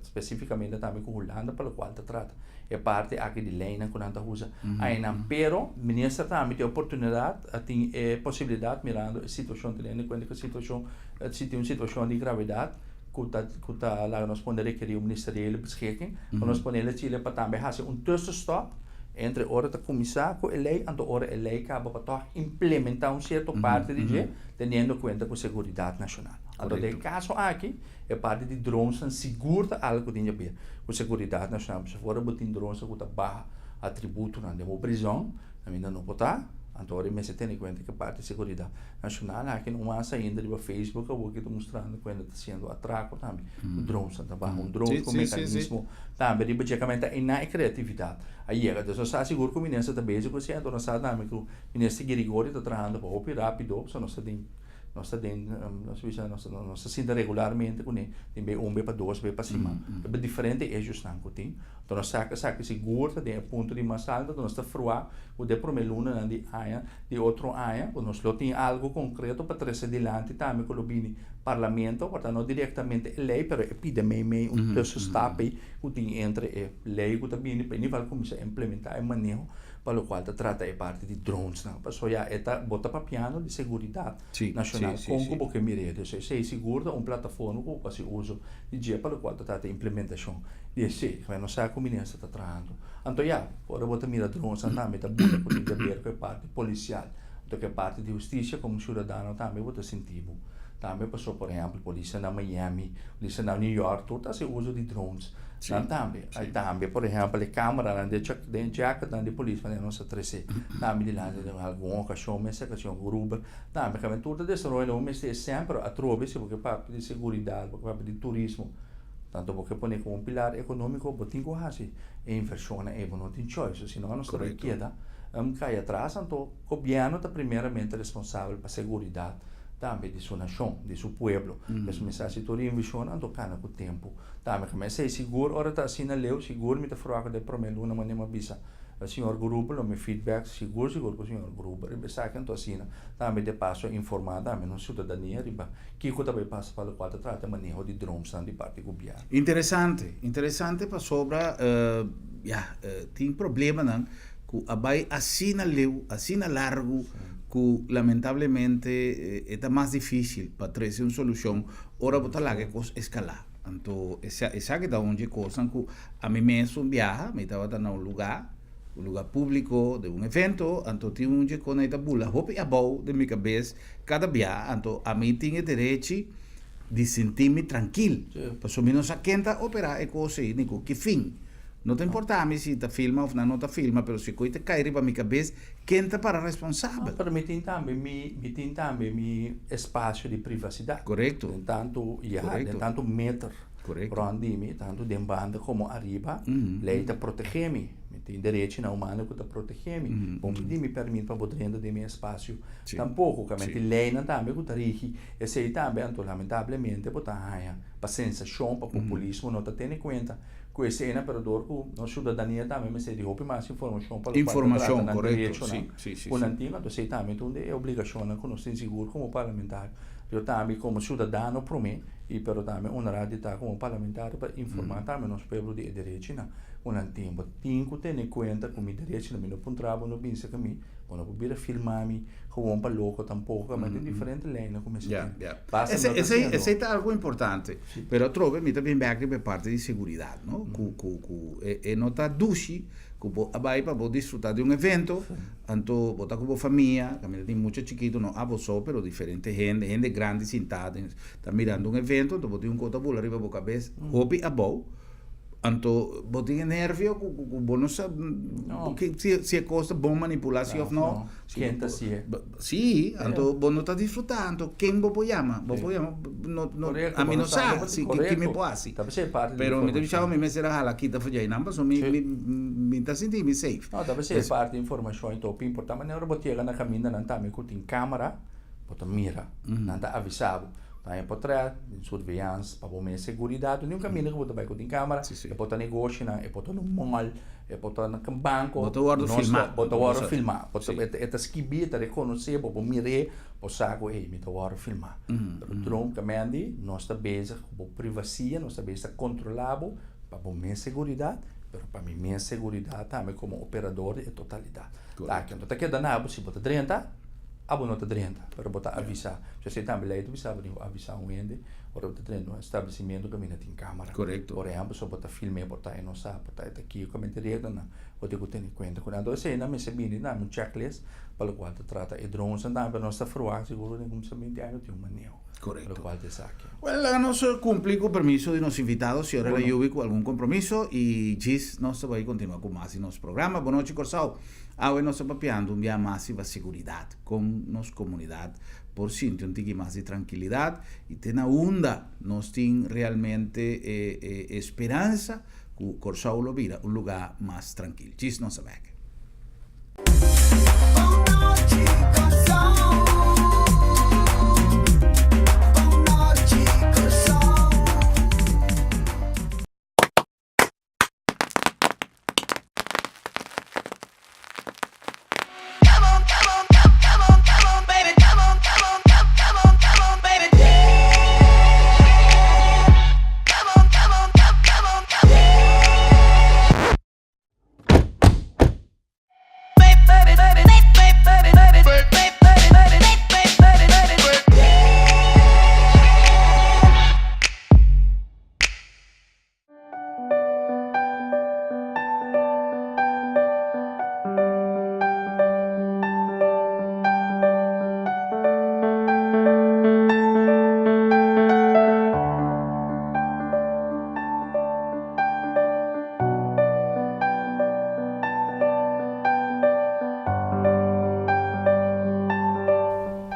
especificamente também com Holanda, para o qual trata é parte aqui de lei na quando usa. Aí não, pero ministro também tem oportunidade, tem possibilidade mirando a situação tendo em conta que a situação, se tem uma situação de gravidade, que tá lá nós podemos requerer o ministerial beschikking, nós podemos Chile para também fazer um tussenstop entre hora da comissão com a lei, e hora a lei acaba para implementar certa parte de jeito, tendo em conta com a segurança nacional. Então, no caso aqui, é parte de drones segura algo que tem a ver com a segurança nacional. Se for botar drones que está barra atributo na prisão, ainda não pode estar. Então, me se tem em conta que a parte de segurança nacional aqui não há ainda de Facebook, eu vou aqui mostrando quando está sendo atraco também. O drones está barra drone com mecanismo também de basicamente é na criatividade. Aí é que só seguro que o ministro também se você então não sabe também que o ministro Grigori está trabalhando para rápido, só não se tem nós nós sinta regularmente com ele tem bem para dois bem para cima é diferente é justo não tem então nós saca seguro tem ponto de mais alto nós está froar o de primeiro luna de aia de outro aia nós lo tem algo concreto para trazer adiante também com o bini parlamento portanto não diretamente lei pero é pide meio terço stape o tem entre lei que também para nível começar a implementar e manejo para o qual trata é parte de drones não para só já está bota para piano de segurança nacional com que mirede se segura plataforma com se uso de dia para o qual trata a implementação de se não sabe como isso está tratando então já ora bota mira drones também está boa com de ver que parte policial do que parte de justiça como cidadão também bota sentido também passou por exemplo polícia na Miami polícia na New York todo se uso de drones também por exemplo a câmera de jacket de polícia mas não se trece também de lá de alguma ocasião mas essa ocasião grupo também tudo desse rolo mas é sempre a trove se porque parte de segurança porque parte de turismo tanto porque põe como um pilar econômico botinho quase e inversão é bom não tem choice senão não se queda cai atrás então o governo está primeiramente responsável para a segurança também de sua nação, de seu pueblo. Essa mensagem toda investindo ando cana com o tempo. Também comecei seguro, ora tá assim na leu, seguro me tá fraco de primeiro uma maneira bisa. O senhor grupo, o meu feedback seguro com o senhor grupo. E pensar que ando assim, também de passo informar também não cidadania, riba. Que coisa vai passar para o qual trata manejo de drones de parte do governo. Interessante para sobre tem problema não que abai assina leu, assina largo que lamentavelmente é mais difícil para trazer uma solução. Ora botar lá que coisa escalar. Então essa que dá onde coisa que a mim mesmo viaja, me estava dando um lugar público de um evento, então tinha onde com a bula, hope a bow de minha cabeça cada viagem, então a mim tinha direito de sentir-me tranquilo. Para menos a quenta operar é coisa aí, nico que fim. Não te importa se está filma ou não está filma, mas se coisa cair para minha cabeça, quem está para responsável? Para mim tem também meu espaço de privacidade. Correto. Tanto meter. Correto. Prondimi, tanto de banda como arriba, lei está protegendo-me. Tem direito na humana que está protegendo-me. Bom, me permite para botar dentro de meu espaço. Tampouco, que lei não também que está rigi. E se também, lamentavelmente, botar para sensação, para populismo, não está tendo em conta. Com esse é operador que a cidadania também me se derruba mais informação para informação, correto, sim. O antigo, então sei também, então é obrigação que nós temos seguro como parlamentar. Eu também como cidadão para mim e pero também honorado estar como parlamentar para informar também nosso povo de direito na o antigo tem que ter em conta como direito não pontrava no pensa que mim quando eu vir filmar me como para louco tampouco mas tem diferente lei como esse esse é algo importante pero trovo me também back de parte de segurança não é nota dushi que vai para desfrutar de um evento então botar com a família também tem muito chiquito não a só pero diferente gente grande sentada está mirando um evento então botar coisa boa arriba a cabeça hopi a bow então botar nervio que não sabe se é coisa bom manipular se ou não sim então bom não está desfrutando quem vou apoiar a mim não sabe que me pode pero me deixava me será hala aqui tá fazendo não mas me está sentindo safe não deve ser parte de informação então é importante mas não botar na caminho não tá me com câmera bota mira não tá avisado tá em portré de surveillance para bom segurança nenhum caminho que bota vai com câmera é botar negócio é botar no mall é botar no banco bota hora filmar bota esta skibi tá reconhecer para bom mire para saco me tá hora filmar o drone comandi nós está bezig com privacidade nós está bezig controlável para bom segurança pero para mim minha segurança também como operador é totalidade tá que então tá que danado se bota 30 abo nota 30 para botar avisar se você também lei tu sabe avisar um ende ou botar 30 no estabelecimento que tem câmera correto por exemplo só botar filme botar não sabe botar aqui comentário na o de que tem em conta quando você não me sabe na um checklist para o qual trata e drones andar para nossa froar seguro nem como sabe tem um manejo correcto. Lo cual te saque. Bueno, nos cumple con permiso de los invitados, si ahora la lluvia con algún compromiso y Gis nos va a continuar con más en los programas. Buenas noches, Corsao. Ahora nos está papeando un día más de seguridad con nos comunidad por siente un tiki más de tranquilidad y tena onda nos tiene realmente esperanza que Corsao lo vira un lugar más tranquilo. Gis nos va a Buenas noches, Corsao.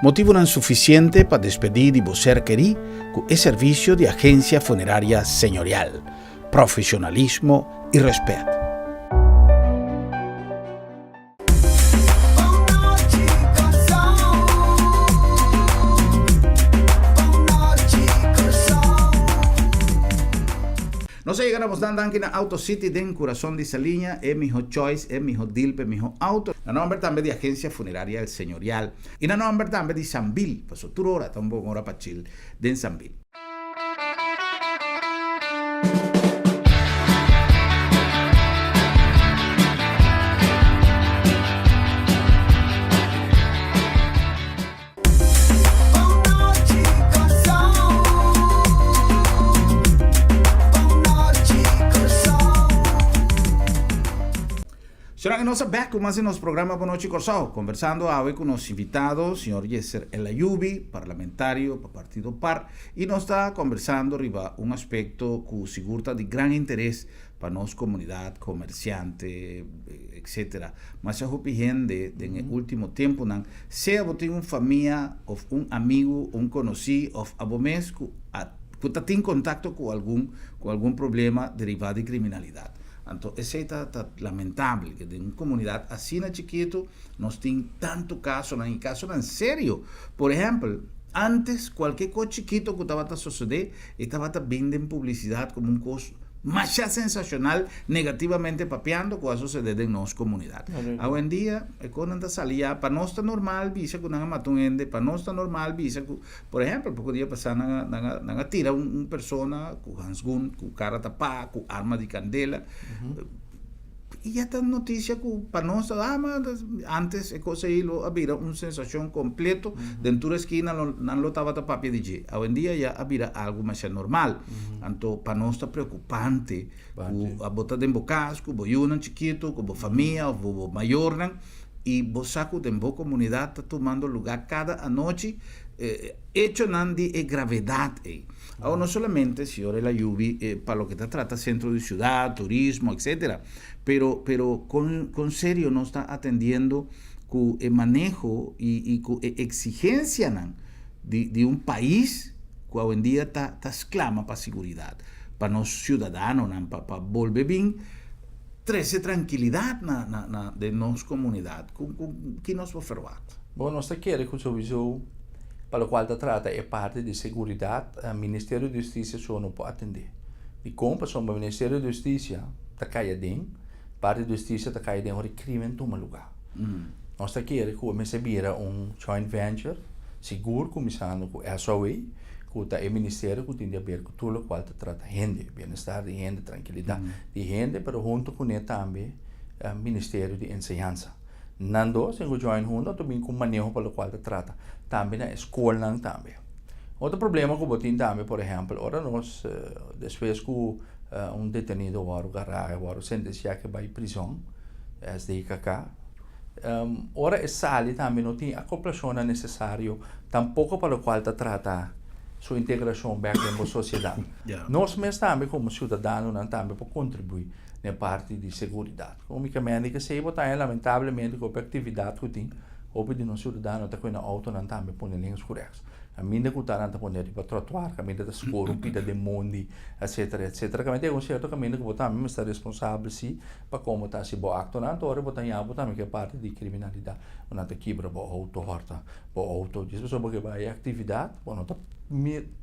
Motivo non suficiente para despedir de vos ser querido con el servicio de agencia funeraria señorial, profesionalismo y respeto. Nós chegamos aqui na Auto City den coração dessa linha, é meu choice, é meu dilpe, meu auto. Na nome também de agência funerária El Señorial. E na nome também de Sambil, passou tudo hora, tão bom hora para chill, den Sambil. Será que nós back com mais nos programa Boa Noite Corsao, conversando hoje com os invitados, senhor Yeser El Ayubi, parlamentario para Partido PAR, e nós está conversando riba um aspecto que segura de grande interesse para nossa comunidade, comerciante, etc. Mas eu gente no último tempo, não, se você tem uma família, ou um amigo, um conhecido, ou algum mês que está em contato com algum problema derivado de criminalidade. Então, isso é lamentável, que em uma comunidade assim chiquito, nós temos tanto caso, e caso em sério. Por exemplo, antes, qualquer coisa chiquito que estava a suceder, estava vendendo publicidade como uma coisa mais sensacional, negativamente papeando com a suceder em nossa comunidade. Hoje em dia, quando anda salia, para nós está normal, visa que não matou gente, para nós está normal, visa que, por exemplo, porque dia passar na tira uma pessoa com handgun, com cara tapada, com arma de candela, e já está notícia que para nós, mas antes é coisa aí, havia uma sensação completa, dentro da esquina não estava tapado de jeito. Hoje em dia já havia algo mais normal. Então, para nós está preocupante, a bota de embocasco, boiuna chiquito, com a família, o maior, e o saco de boa comunidade está tomando lugar cada noite, hecho de gravidade. Ahora, no solamente, señor El Ayubi, para lo que se trata centro de ciudad, turismo, etc., pero con serio no está atendiendo con el manejo y con exigencia de un país que hoy en día está exclama para seguridad, para los ciudadanos, para volver bien, traer tranquilidad de nuestra comunidad. ¿Qué nos va a hacer? Bueno, nós queremos que o serviço para o qual trata é parte de segurança, o Ministério da Justiça só não pode atender. E como o Ministério da Justiça está caindo, parte da Justiça está caindo onde crime toma lugar. Nós queremos que recebera joint venture seguro, começando com a SOA, que é o Ministério que tem a ver com tudo o qual trata gente, bem-estar de gente, tranquilidade de gente, mas junto com ele também o Ministério de Enseñança. Nando, se eu join junto, também com manejo para o qual trata. Também na escola também. Outro problema que eu tenho também, por exemplo, ora nós, depois que detenido ou garagem, ou sentenciado que vai à prisão, SDKK, ora é sali também não tem a cooperação necessária, tampouco para o qual trata sua integração back na sociedade. Nós mesmos também, como cidadãos, também para contribuir na parte de segurança. Comicamente, que se botar lamentavelmente com a atividade que tem, ou de não cidadão está com a auto não também põe linhas corretas. A minha que está não põe para trotuar, a minha está escuro, pida de mundo, etc, etc. Que tem um certo caminho que botar mesmo está responsável se para como está se boa acto não, então botar em algo também que é parte de criminalidade. Não está quebra boa auto horta, boa auto, diz pessoa porque vai atividade, bom está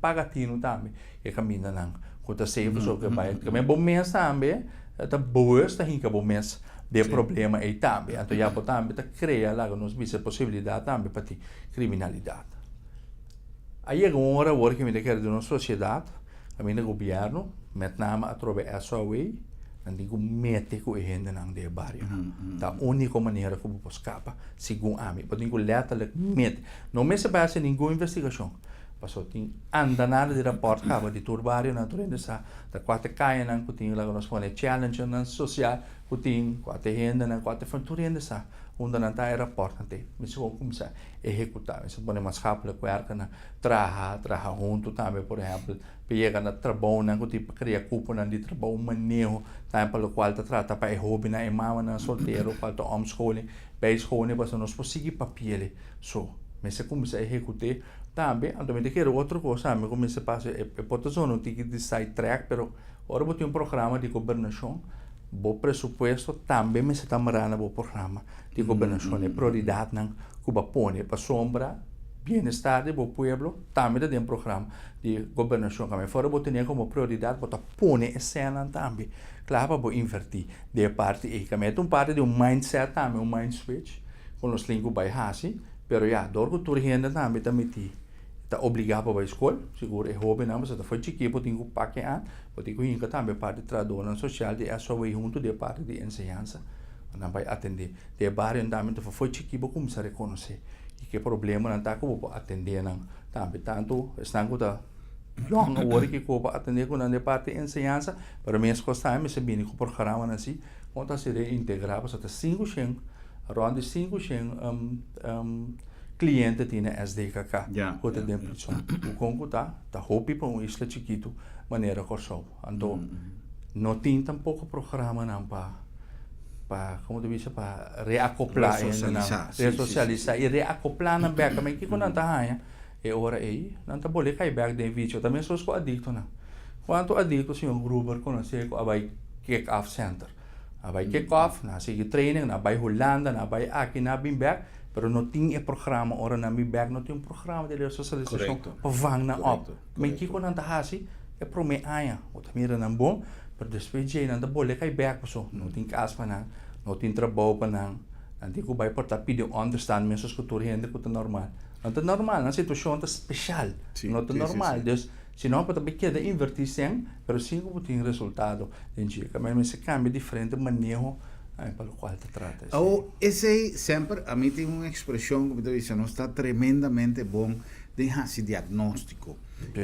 pagatino também, que caminha não. Quando está sempre pessoa que vai, também bom mês também. Está boa, está rica bom mês de problema aí também. Então já também está cria lá que nos visa possibilidade também para ter criminalidade. Aí agora que me quer de uma sociedade, a minha governo, metnama através da SOA, não digo mete com a gente não de barrio. Da única maneira como posso escapar, segundo a mim, porque digo letterlijk mete. Não me se base nenhuma investigação. Passou tem anda nada de rapport cabo de turbario na turenda sa da quatro caia nan kuting lá nós põe challenge na social kuting quatro renda na quatro turenda sa onde não está rapport ante me se vou começar executar se põe mais rápido com a na traha junto também por exemplo pega na trabalho na kuting cria cupo na de trabalho manejo tá para o qual trata para hobby na mama na solteiro para homeschooling bij school para nós conseguir papel so Mas se começa a executar também, então me quero outra coisa, me começa a passar, pode ser um ticket de side track, pero agora eu tenho programa de governação, o presupuesto também me está marando o programa de governação, é prioridade não que vai pôr para sombra bem-estar do povo, também tem um programa de governação, que fora vou ter como prioridade, vou pôr a cena também, claro, vou invertir de parte e que é parte de mindset também, mind switch, com os links vai assim. Pero ja, door que tu renda também tá obrigado para a escola, seguro é hobby não, mas se foi chiquinho, pode ter que paquear, pode ter que ir também parte de trabalho social, de SOE junto de parte de ensinança, não vai atender. De barrio também, foi chiquinho, começar a reconhecer e que problema não tá que vou atender não, também tanto estão com a long hora que vou atender com a parte de ensinança, para mim as coisas também se bem com o programa assim, quando se reintegrar, para até 5 rond de 500 clientes tem na SDKK. Outra dentro o Congo tá hobby para isla chiquito, maneira corso. Então, não tem tampouco programa não para como tu diz, para reacoplar, resocializar e reacoplar na beca, mas que quando tá aí, é hora aí, não tá bolé cai beca de vídeo, também sou com adicto não. Quanto adicto senhor Gruber conhece com a kick off center. Vai kick-off, na sige training, na vai Holanda, na vai aqui, na bem back, pero não tinha programa, ora na bem back, não tinha programa de socialização para vang na op. Mas que quando anda assim, é para mim aia, o tamira não bom, pero depois de não boleh cai back paso, não tem casa para não tem trabalho para não tem que vai portar pedir understand mesmo que tu rende que tu normal. Não é normal, na situação tá especial, não é normal, dus se não pode queda invertir sem, pero sim que tem resultado, entendi. Mas se cambia diferente manejo para o qual te trata. Esse sempre a mim tem uma expressão como tu disse, não está tremendamente bom de esse diagnóstico.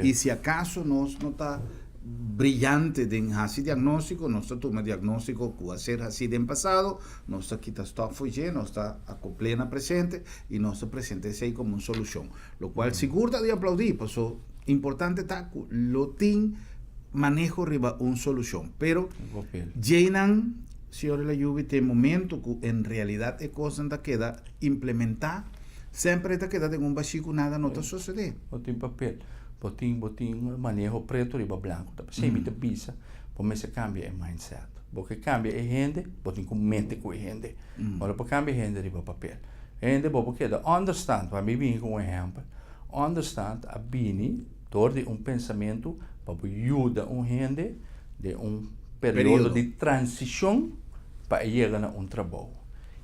E se acaso nós não está brillante de esse diagnóstico, nós toma diagnóstico que vai ser assim no passado, nós aqui está fugir, nós está acoplando na presente e nós apresentamos aí como uma solução. O qual seguro de aplaudir, porque importante está que lo tem manejo riba uma solução. Pero llenan, senhor La Lluvia, tem momento que em realidade é coisa que queda implementar, sempre está queda em básico nada não está suceder. Não tem papel. Botin manejo preto riba branco, tá? Sempre te pisa, por se cambia o mindset. Porque cambia a gente, botin com mente com a gente. Ora por cambia a gente riba papel. Gente porque da understand, para mim vem com um exemplo. Understand a bini door de pensamento para ajudar gente de período de transição para chegar a trabalho.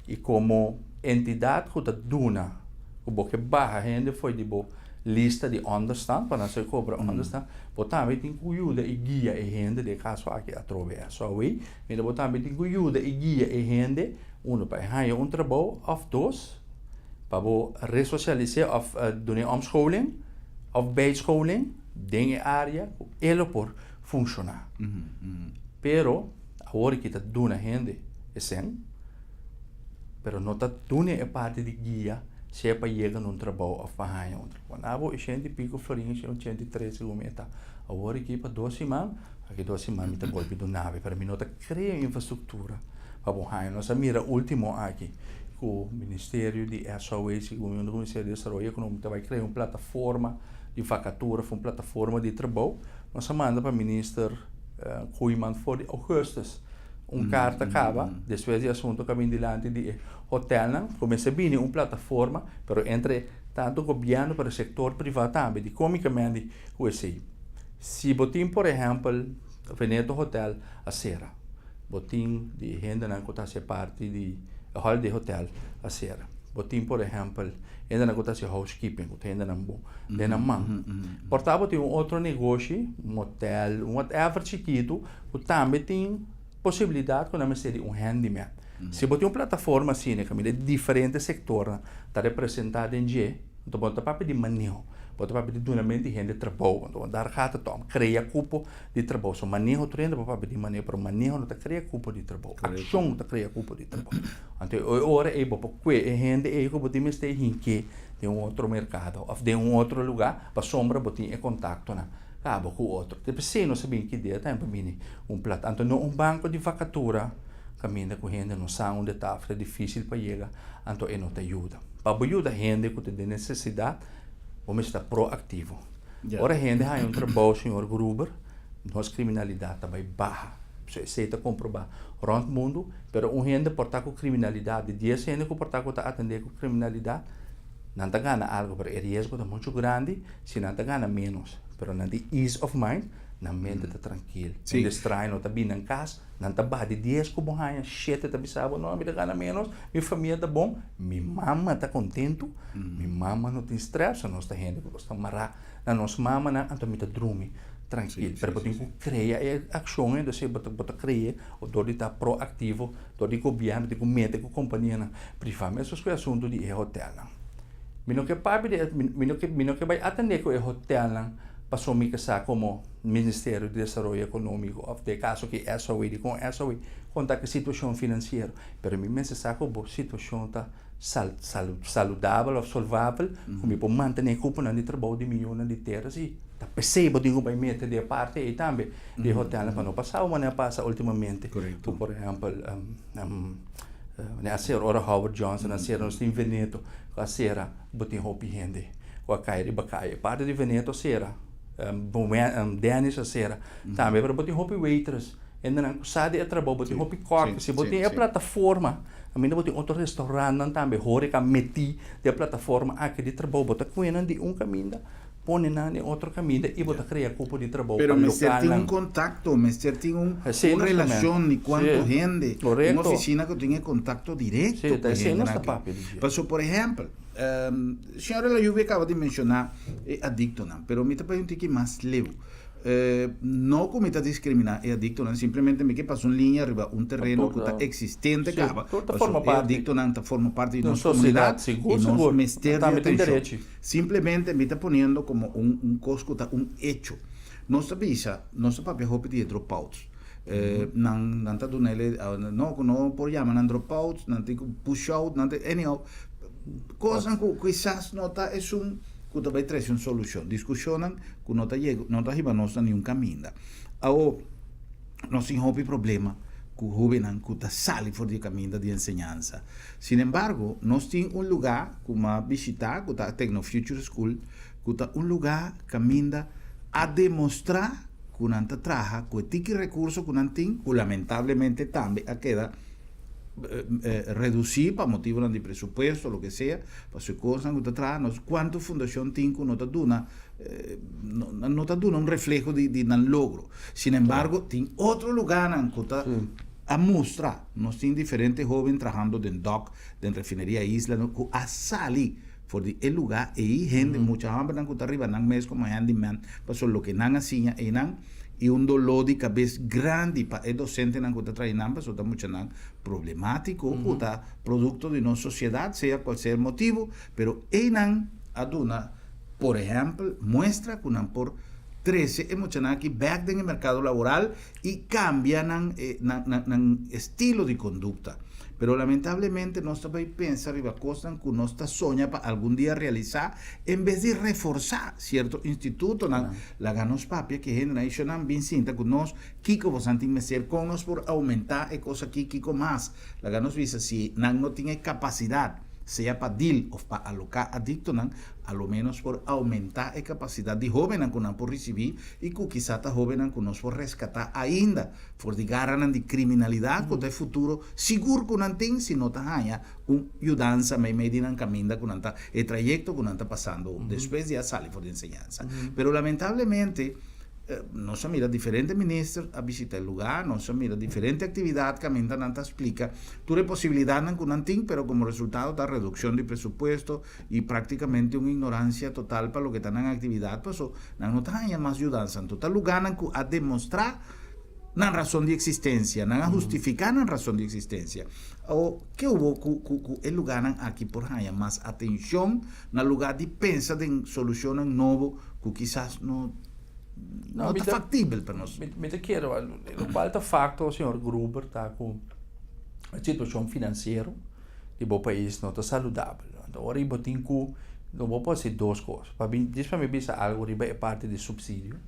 E como entidade que está duna, que barra gente foi de lista de understand, para não cobrar understand, também tem que ajudar e guia a gente de caso aqui através. Só aí, mas também tem que ajudar e guia a gente, para ganhar trabalho, ou dois, para resocializar, ou doen omscholing, of bijscholing, dingen área, ele por funcionar. Pero, agora que está dando a gente, é sem, pero não está dando a parte de guia, se é para chegar num trabalho ou para ganhar um trabalho. Quando a gente pico florinhos, 103 km. Agora aqui para 2 semanas, aqui 2 semanas está golpe do nave, para mim não está criando infraestrutura para ganhar. Nós mira último aqui, o Ministério de SOE, segundo o Ministério de Desenvolvimento Econômico, vai criar uma plataforma de vacatura, uma plataforma de trabalho. Nós manda para o ministro Koeman for Augustus. Carta acaba, depois de assunto caminho dilante de hotel, começa a vir uma plataforma, pero entre tanto governo para o setor privado também, de comicamente, se botim, por exemplo, Veneto Hotel a Serra, botim de gente não que parte de hall de hotel a Serra, botim, por exemplo, ainda não que housekeeping, que ainda não bom, de não man. Portanto, tem outro negócio, hotel, whatever chiquito, que também tem possibilidade que nós seria handyman. Se botar uma plataforma assim, de diferentes setores, está representada em G, então bota papel de manejo, bota papel de duramente de gente de trabalho, então dar rata tom, cria cupo de trabalho, so manejo treino papel de manejo, pero manejo não está cria cupo de trabalho, ação não está cria cupo de trabalho. Então agora é bom porque a gente é que botar mais tem que de outro mercado, ou de outro lugar, para sombra botar em contato na acaba com o outro. Depois se não sabem que dia tem para mim plato. Então um banco de vacatura caminha com gente não sabe onde está, é difícil para chegar, então não te ajuda. Para ajudar a gente que tem necessidade, vamos estar proativo. Ora a gente tem trabalho, senhor Gruber, nossa criminalidade também baixa. Você está comprovar rond o mundo, mas um gente portar com criminalidade, 10 gente que portar com atender com criminalidade, não está ganhando algo, mas o risco é muito grande, se não está ganhando menos. Mas não tem ease of mind, na mente está tranquilo. Se distrai, não está bem em casa, não está bem de 10 como ganha, 7 está bisabo, não está ganhando menos, minha família está bom, minha mama está contente, minha mama não tem estresse, nós está gente que está marrar, na nossa mama não está dormir. Tranquilo, pero tem que criar ação, você bota criar, o dor está proativo, dor de governo, de mete com companhia privada, mas isso é assunto de hotel. Mino que papi mino que vai atender com o hotel passou me casar como Ministério de Desenvolvimento Econômico, of de caso que SOE com SOE conta que situação financeira, pero me sabe como situação tá saudável ou solvável, como para manter cupom de trabalho de milhões de terras e tá percebo digo vai meter de parte e também de hotel para não passar o mané passa ultimamente, por exemplo a ser ora Howard Johnson a ser nós tem Veneto a ser botin hopi gente com a cair de bacaia parte de Veneto será Dennis a ser também para botin hopi waitress não sabe a trabalho botin hopi corte se botin a plataforma a mim botin outro restaurante também horica meti de plataforma aqui de trabalho botar coisa de caminho pone na outro caminho e botar criar grupo de trabalho pero me tem contacto me tem uma relação de quanto gente uma oficina que tenha contato direto com gente passou por exemplo senhora la Juve acaba de mencionar adicto não pero me te pergunto que mais leu no cometa discriminar é adicto não simplesmente me que passou linha arriba terreno que está existente acaba é adicto não forma parte de nossa comunidade e nosso mestre de atenção simplesmente me está ponendo como cosco hecho nossa bisa nossa papel hope de dropouts não tá dando ele não por chamar não dropouts não tem push out não tem anyhow coisa que quizás nota é que também traz uma solução. Discussionam que não está arribando nenhum caminho. Ou nós temos problema que o jovem que está saindo fora do caminho de ensinança. Sin embargo, nós temos lugar que uma visitar, que está a Techno Future School, que está lugar que caminha a demonstrar que não trabalha, que tem recursos que não tem, que lamentavelmente também a queda reducir para motivo de presupuesto, lo que sea, para su cosa que está cuánto fundación tiene que no te da un reflejo de logro. Sin embargo, tiene otro lugar que está a mostrar. Nos tiene diferentes jóvenes trabajando en dock, en refinería isla, que a salir por el lugar y gente, mucha gente que está arriba, no mes como handyman, pasó lo que no hacía y un dolor de cabeza grande para el docente que está trayendo, eso está mucho problemático, está producto de nuestra sociedad, sea cual sea el motivo, pero aduna, por ejemplo, muestra que por 13 emocional que back en el mercado laboral y cambian estilo de conducta. Pero lamentablemente nós também pensa arriba cosas que nós sonha para algum dia realizar em vez de reforçar certo instituto la ganos papia que generation bem sinta que nós kiko vos anting meser com nós por aumentar e coisa que kiko mais la ganos visa se não tinha capacidade seja para deal ou para alocar adicto a lo menos por aumentar a capacidade de jovem que não por receber e que quizá a jovem que nós por rescatar ainda por de garra de criminalidade que no futuro seguro que não tem se não tenha ajudança meio de caminho que não está o trajeto que não está passando depois de sair por enseñanza pero lamentablemente nós mira diferentes ministros a visitar o lugar, nós mira diferentes atividades que a mente não te explica. Tuve possibilidade que não tem, pero como resultado da redução de presupuesto e praticamente uma ignorância total para o que está na atividade, pues não tem mais ajudança. Então, está lugar a demonstrar na razão de existência, a justificar na razão de existência. O que houve que o lugar aqui por aí mais atenção no lugar de pensar em soluções novas que quizás não é factível para nós. Me te quero, o qual é o facto, senhor Gruber, está com a situação financeira do país não está saudável. Então, agora eu tenho que, não vou fazer duas coisas. Diz para mim, algo é parte de subsídio.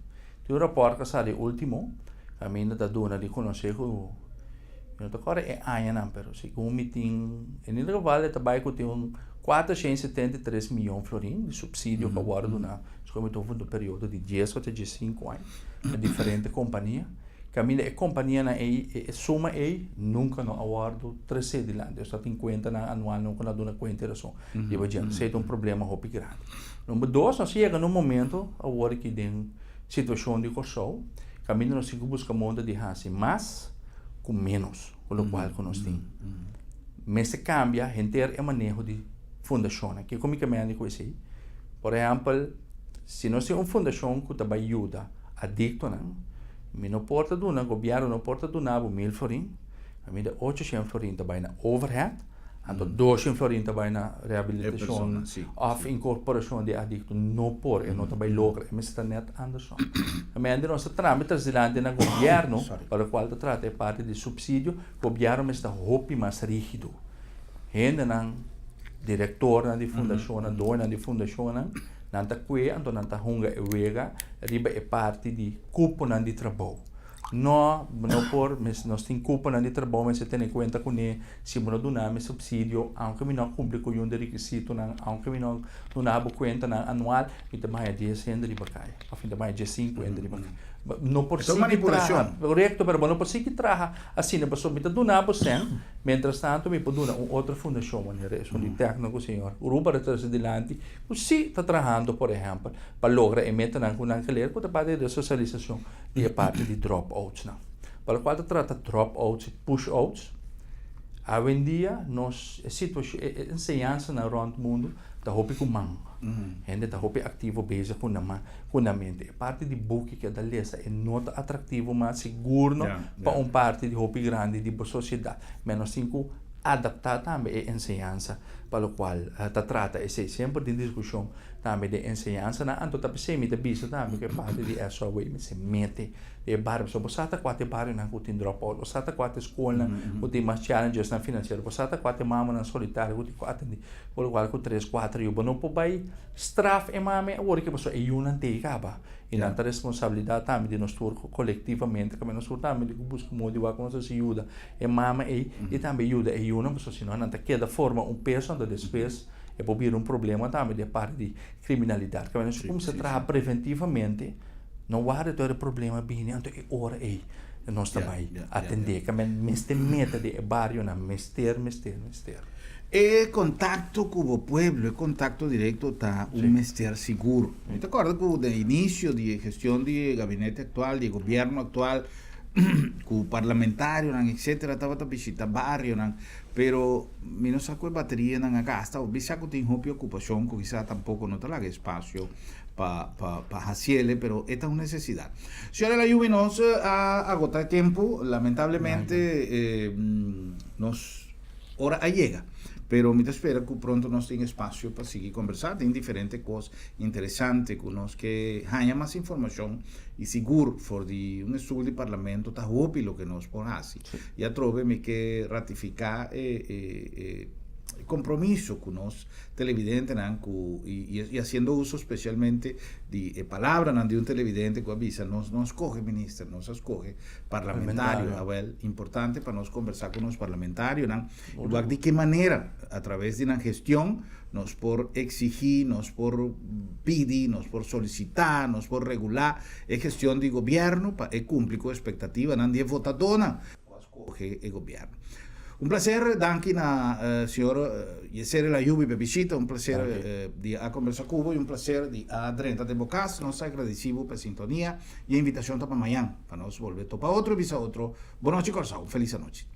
Tem um rapport que saiu último, a mim está dando de conhecer o Não está agora é aia não, pero se com meeting, em ieder geval é trabalho que tem 473 milhões de florins de subsídio que agora do na, como estou falando do período de 10 até 5 anos, a diferente companhia. Camila é companhia na soma nunca no awardo 13 de lá, eu só tenho conta na anual nunca na dona conta razão. E vai dizer, se é problema hopi grande. Número 2, nós chega no momento agora que tem situação de corso, Camila nós temos que buscar monta de hasi mais com menos, com o qual nós temos. Mas se cambia, a gente é manejo de fundação, que como que me ando com isso? Por exemplo, se nós temos uma fundação que também ajuda adicto, não porta do na governo não porta do na 1000 florin, a mim 800 florin também na overhead, ando 200 florin também na reabilitação of incorporação de adicto não por e não também logra, mas está net Anderson. A mim nós trâmites delante na governo para o qual trata é parte de subsídio, governo está hopi mais rígido. Ainda não diretor na de fundação, na dona de fundação, nanta kwe anto nanta hunga e wega riba é parte de cupo nan de trabalho. Não por, mas nós tem cupo nan de trabalho, mas você tem em conta com ele, se não donamos subsídio, aunque me não cumpre com um requisito, aunque me não donamos conta anual, me também é 10 riba cai, a fim também é 5 riba cai. Não por si que traga, correto, mas não por si que traga, assim, a pessoa me donamos 100, mientras tanto me pode donar outra fundação, sou de técnico, senhor, o grupo de trás adiante, se está trabalhando, por exemplo, para lograr e meter na alquiler, pode parte de socialização e a parte de dropouts, não. Para o qual trata dropouts e pushouts, hoje em dia, nós, a ensinança na rond mundo, está hopi com mão. Gente está hopi ativo base com a mente. Parte de book que é da lesa é nota atrativo, mas seguro para parte de hopi grande de sociedade. Mas nós temos que adaptar também a ensinança para o qual trata esse sempre de discussão também de ensinança na anto tá pensei me de bisa também que parte de essa way me se mete de bar so bosata quate bar na kutin drop out bosata quate escola kutin mais challenges na financeiro bosata quate mama na solitário kutin quate por o qual com 3 4 eu não po bai straf e mame agora que pessoa e uma te acaba e na responsabilidade também de nós coletivamente que nós também de buscar motivar com nossa ajuda e mama e também ajuda e uma pessoa senão não tá queda forma peso da despesa e pode vir problema também de parte de criminalidade. Quando nós começamos a trabalhar preventivamente, não vai ter problema bem, então é hora aí nós também atender. Que nós meta de barrio na mister. É contato com o povo, é contato direto tá mister seguro. Me acordo que o início de gestão de gabinete atual, de governo atual, com parlamentário, etc. Estava a visitar barrio, pero me não sacou bateria na gasta. O bisaco tem uma preocupação, que quizá tampouco não está espaço para hacerle, pero esta es una necesidad. Señora, la lluvia nos agota el tiempo, lamentablemente nos hora llega. Pero me espero que pronto nos tenga espacio para seguir conversando en diferentes cosas interesantes, con los que haya más información y seguro for un estudio de parlamento está hopi lo que nos pone así. Ya trove me que ratificar compromiso con los televidentes y haciendo uso especialmente de palabras de un televidente que avisa, nos escoge ministro, nos escoge parlamentario, importante para nos conversar con los parlamentarios, igual de qué manera a través de una gestión nos por exigir, nos por pedir, nos por solicitar, nos por regular, es gestión de gobierno para cumplir con expectativa, nadie vota dona, escoge el gobierno. Un placer, danke na signor Yesere la Yubi Bebisita, un placer di a conversar cubo y un placer di a Drenta de Bocas, nos agradecido por sintonía y invitación para mañana, para nos volver para otro y visa otro. Buenas noches, Corazón, feliz noche.